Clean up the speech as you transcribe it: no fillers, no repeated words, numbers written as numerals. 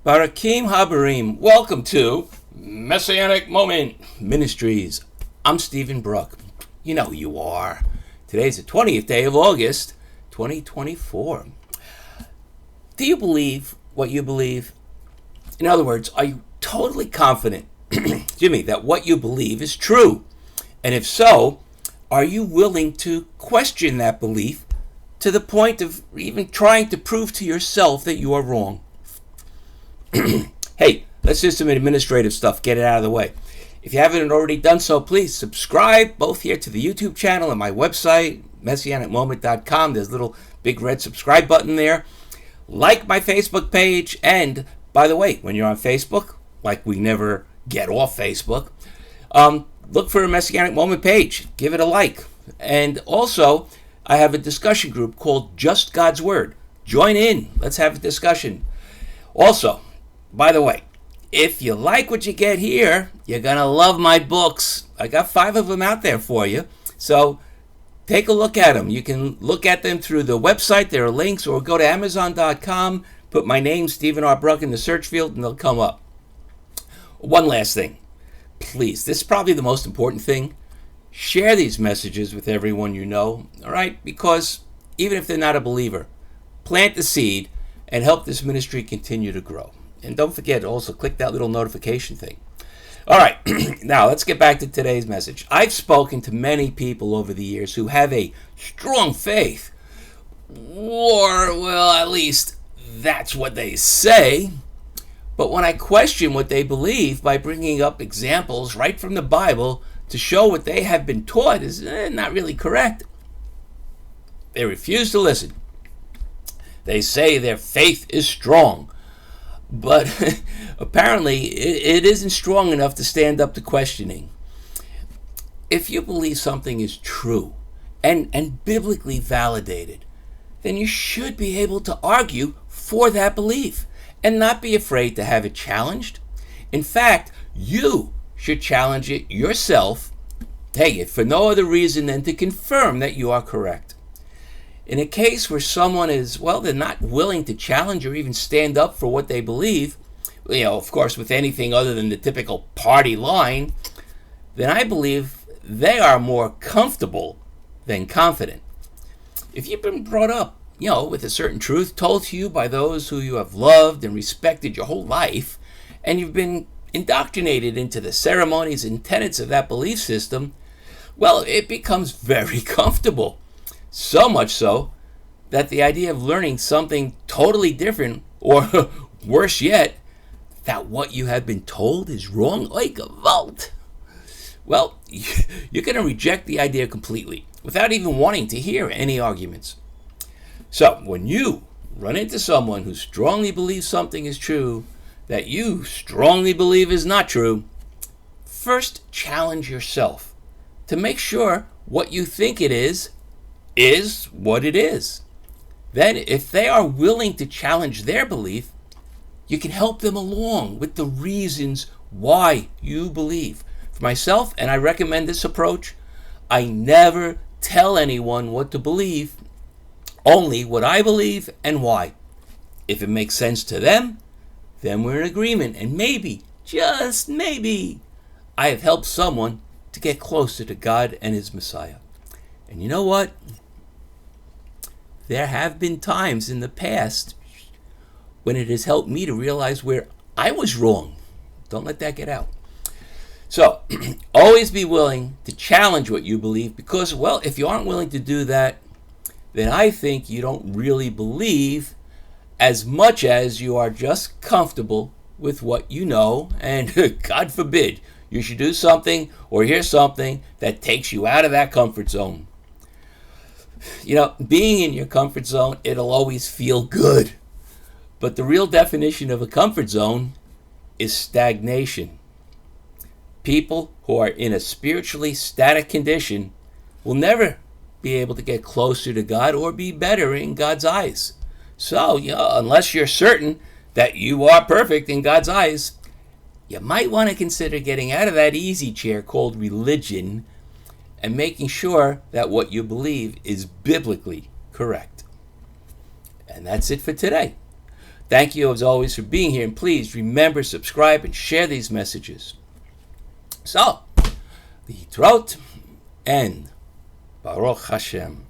Barakim Habarim, welcome to Messianic Moment Ministries. I'm Stephen Brook. You know who you are. Today's the 20th day of August, 2024. Do you believe what you believe? In other words, are you totally confident, Jimmy, that what you believe is true? And if so, are you willing to question that belief to the point of even trying to prove to yourself that you are wrong? Hey, let's do some administrative stuff. Get it out of the way. If you haven't already done so, please subscribe both here to the YouTube channel and my website, messianicmoment.com. There's a little big red subscribe button there. Like my Facebook page. And by the way, when you're on Facebook, like we never get off Facebook, look for a Messianic Moment page. Give it a like. And also, I have a discussion group called Just God's Word. Join in. Let's have a discussion. Also, by the way, if you like what you get here, you're going to love my books. I got 5 of them out there for you. So take a look at them. You can look at them through the website. There are links, or go to Amazon.com, put my name, Stephen R. Brook, in the search field, and they'll come up. One last thing. Please, this is probably the most important thing. Share these messages with everyone you know, all right? Because even if they're not a believer, plant the seed and help this ministry continue to grow. And don't forget to also click that little notification thing. All right, now let's get back to today's message. I've spoken to many people over the years who have a strong faith, or, well, at least that's what they say. But when I question what they believe by bringing up examples right from the Bible to show what they have been taught is not really correct, they refuse to listen. They say their faith is strong, but apparently it isn't strong enough to stand up to questioning. If you believe something is true and biblically validated, then you should be able to argue for that belief and not be afraid to have it challenged. In fact, you should challenge it yourself, take it for no other reason than to confirm that you are correct. In a case where someone is, well, they're not willing to challenge or even stand up for what they believe, of course, with anything other than the typical party line, then I believe they are more comfortable than confident. If you've been brought up, with a certain truth told to you by those who you have loved and respected your whole life, and you've been indoctrinated into the ceremonies and tenets of that belief system, well, it becomes very comfortable. So much so that the idea of learning something totally different, or worse yet, that what you have been told is wrong like a vault, well, you're going to reject the idea completely without even wanting to hear any arguments. So when you run into someone who strongly believes something is true that you strongly believe is not true, first challenge yourself to make sure what you think it is what it is. Then, if they are willing to challenge their belief, you can help them along with the reasons why you believe. For myself, and I recommend this approach, I never tell anyone what to believe, only what I believe and why. If it makes sense to them, then we're in agreement, and maybe, just maybe, I have helped someone to get closer to God and His Messiah. And you know what? There have been times in the past when it has helped me to realize where I was wrong. Don't let that get out. So, always be willing to challenge what you believe, because, well, if you aren't willing to do that, then I think you don't really believe as much as you are just comfortable with what you know, and God forbid you should do something or hear something that takes you out of that comfort zone. Being in your comfort zone, it'll always feel good. But the real definition of a comfort zone is stagnation. People who are in a spiritually static condition will never be able to get closer to God or be better in God's eyes. So, unless you're certain that you are perfect in God's eyes, you might want to consider getting out of that easy chair called religion and making sure that what you believe is biblically correct. And that's it for today. Thank you as always for being here, and please remember, subscribe, and share these messages. So, the throat and Baruch Hashem.